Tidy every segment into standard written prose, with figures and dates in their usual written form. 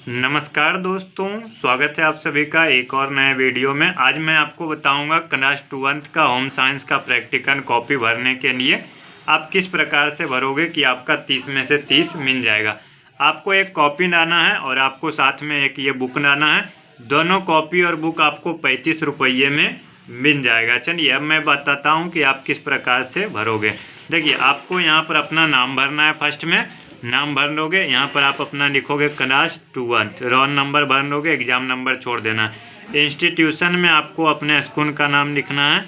नमस्कार दोस्तों, स्वागत है आप सभी का एक और नए वीडियो में। आज मैं आपको बताऊंगा क्लास 2th का होम साइंस का प्रैक्टिकल कॉपी भरने के लिए आप किस प्रकार से भरोगे कि आपका 30 में से 30 मिल जाएगा। आपको एक कॉपी लाना है और आपको साथ में एक ये बुक लाना है। दोनों कॉपी और बुक आपको 35 रुपये में मिल जाएगा। चलिए अब मैं बताता हूँ कि आप किस प्रकार से भरोगे। देखिए, आपको यहाँ पर अपना नाम भरना है। फर्स्ट में नाम भर लोगे, यहाँ पर आप अपना लिखोगे क्लास 2th, रोल नंबर भर लोगे, एग्ज़ाम नंबर छोड़ देना। इंस्टीट्यूशन में आपको अपने स्कूल का नाम लिखना है,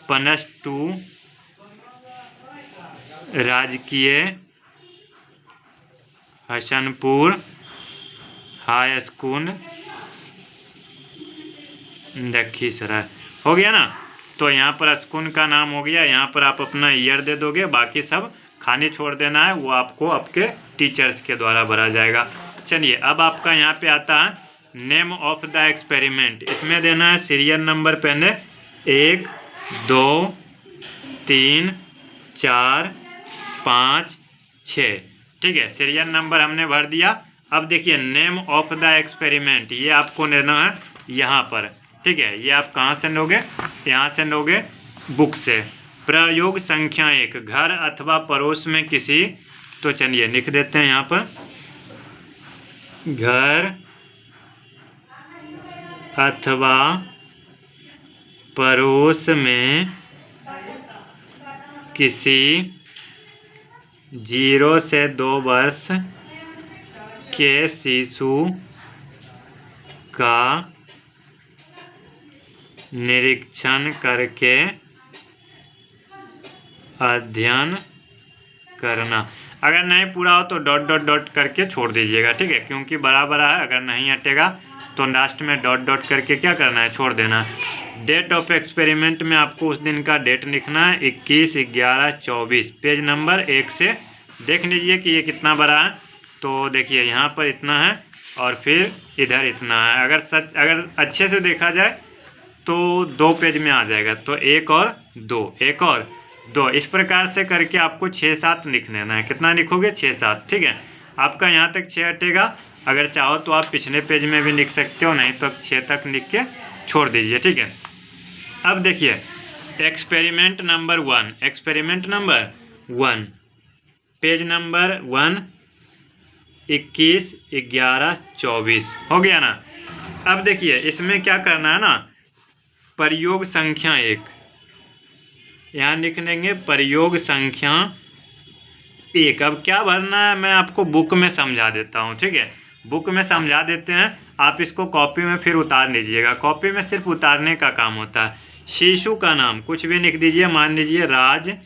+2 राजकीय हसनपुर हाई स्कूल लखीसराय। हो गया ना। तो यहाँ पर स्कूल का नाम हो गया। यहाँ पर आप अपना ईयर दे दोगे, बाकी सब खाली छोड़ देना है, वो आपको आपके टीचर्स के द्वारा भरा जाएगा। चलिए अब आपका यहाँ पे आता है नेम ऑफ द एक्सपेरिमेंट। इसमें देना है सीरियल नंबर पहले 1 2 3 4 5 6। ठीक है, सीरियल नंबर हमने भर दिया। अब देखिए नेम ऑफ द एक्सपेरिमेंट, ये आपको लेना है यहाँ पर। ठीक है, ये आप कहाँ से लोगे? यहाँ से लोगे बुक से। प्रयोग संख्या 1, घर अथवा पड़ोस में किसी, तो चलिए लिख देते हैं यहाँ पर, घर अथवा पड़ोस में किसी 0 से 2 वर्ष के शिशु का निरीक्षण करके अध्ययन करना। अगर नहीं पूरा हो तो डॉट डॉट डॉट करके छोड़ दीजिएगा। ठीक है, क्योंकि बड़ा बड़ा है, अगर नहीं हटेगा तो लास्ट में डॉट डॉट करके क्या करना है, छोड़ देना। डेट ऑफ एक्सपेरिमेंट में आपको उस दिन का डेट लिखना है 21/11/24। पेज नंबर 1 से देख लीजिए कि ये कितना बड़ा है। तो देखिए यहाँ पर इतना है और फिर इधर इतना है। अगर अच्छे से देखा जाए तो 2 पेज में आ जाएगा। तो 1 और 2, 1 और 2, इस प्रकार से करके आपको 6-7 लिख लेना है। कितना लिखोगे? 6-7। ठीक है, आपका यहाँ तक 6 हटेगा। अगर चाहो तो आप पिछले पेज में भी लिख सकते हो, नहीं तो 6 तक लिख के छोड़ दीजिए। ठीक है, अब देखिए experiment number 1, experiment number 1, page number 1, 21/11/24। हो गया ना। अब देखिए इसमें क्या करना है ना, प्रयोग संख्या 1 यहाँ लिख लेंगे, प्रयोग संख्या 1। अब क्या भरना है मैं आपको बुक में समझा देता हूँ। ठीक है, बुक में समझा देते हैं, आप इसको कॉपी में फिर उतार लीजिएगा। कॉपी में सिर्फ उतारने का काम होता है। शिशु का नाम कुछ भी लिख दीजिए, मान लीजिए राज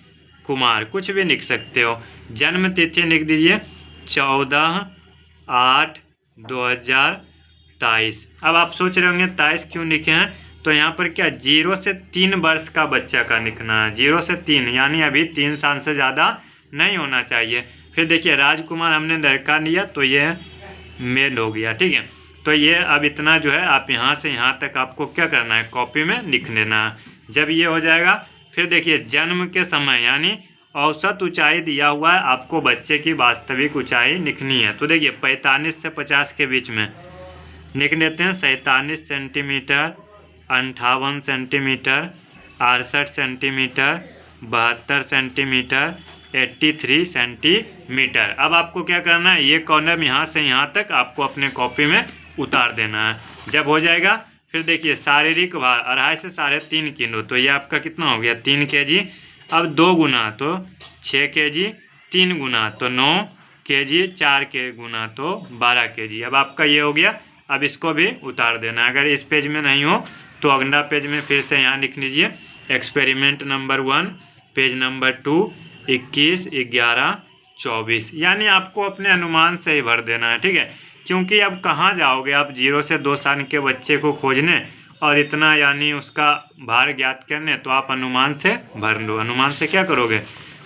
कुमार, कुछ भी लिख सकते हो। जन्म तिथि लिख दीजिए 14/8/2023। अब आप सोच रहे होंगे 23 क्यों लिखे हैं, तो यहाँ पर क्या 0 से 3 वर्ष का बच्चा का लिखना है। 0 से 3 यानी अभी 3 साल से ज़्यादा नहीं होना चाहिए। फिर देखिए राजकुमार हमने लड़का लिया तो ये मेल हो गया। ठीक है, तो ये अब इतना जो है आप यहाँ से यहाँ तक आपको क्या करना है, कॉपी में लिख लेना है। जब ये हो जाएगा फिर देखिए जन्म के समय यानी औसत ऊंचाई दिया हुआ है, आपको बच्चे की वास्तविक ऊंचाई लिखनी है। तो देखिए 45 से 50 के बीच में लिख लेते हैं। 47 centimetre, 58 centimetre, 68 centimetre, 72 centimetre, 83 centimetre. अब आपको क्या करना है, ये कॉलम यहाँ से यहाँ तक आपको अपने कॉपी में उतार देना है। जब हो जाएगा फिर देखिए शारीरिक भार 2.5 से 3.5 किलो, तो ये आपका कितना हो गया, 3 kg। अब 2 गुना तो 6 kg, 3 गुना तो 9 kg, 4 के गुना तो 12 kg। अब आपका ये हो गया। अब इसको भी उतार देना। अगर इस पेज में नहीं हो तो अगला पेज में फिर से यहाँ लिख लीजिए एक्सपेरिमेंट नंबर 1, पेज नंबर 2, 21/11/24। यानी आपको अपने अनुमान से ही भर देना है। ठीक है, क्योंकि अब कहाँ जाओगे आप 0 से 2 साल के बच्चे को खोजने और इतना यानी उसका भार ज्ञात करने, तो आप अनुमान से भर लो। अनुमान से क्या करोगे,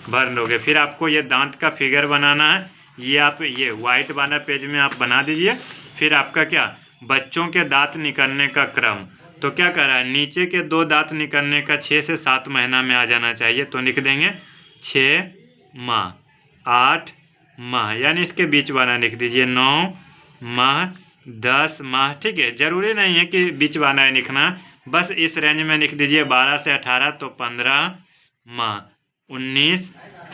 भर लोगे। फिर आपको ये दांत का फिगर बनाना है, ये आप ये वाइट वाला पेज में आप बना दीजिए। फिर आपका क्या, बच्चों के दांत निकलने का क्रम, तो क्या कर रहा है, नीचे के 2 दांत निकलने का 6 से 7 महीना में आ जाना चाहिए। तो लिख देंगे 6 माह, 8 माह, यानी इसके बीच वाला लिख दीजिए 9 माह, 10 माह, ठीक है। ज़रूरी नहीं है कि बीच वाला ही लिखना, बस इस रेंज में लिख दीजिए। 12 से 18 तो 15 माह, 19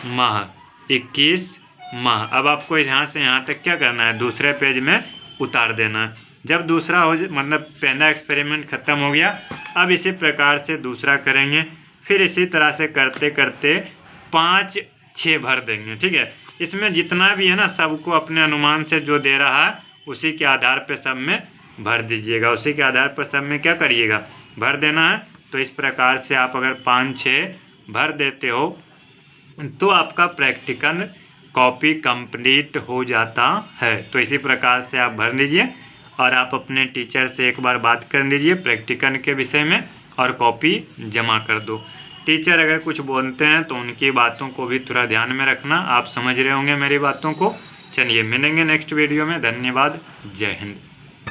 माह, 21 माह। अब आपको यहाँ से यहाँ तक क्या करना है, दूसरे पेज में उतार देना है। जब दूसरा हो मतलब पहला एक्सपेरिमेंट ख़त्म हो गया, अब इसी प्रकार से दूसरा करेंगे। फिर इसी तरह से करते करते 5-6 भर देंगे, ठीक है। इसमें जितना भी है ना, सबको अपने अनुमान से जो दे रहा है उसी के आधार पर सब में भर दीजिएगा। उसी के आधार पर सब में क्या करिएगा, भर देना है। तो इस प्रकार से आप अगर 5-6 भर देते हो तो आपका प्रैक्टिकल कॉपी कंप्लीट हो जाता है। तो इसी प्रकार से आप भर लीजिए और आप अपने टीचर से एक बार बात कर लीजिए प्रैक्टिकल के विषय में और कॉपी जमा कर दो। टीचर अगर कुछ बोलते हैं तो उनकी बातों को भी थोड़ा ध्यान में रखना। आप समझ रहे होंगे मेरी बातों को। चलिए मिलेंगे नेक्स्ट वीडियो में। धन्यवाद। जय हिंद।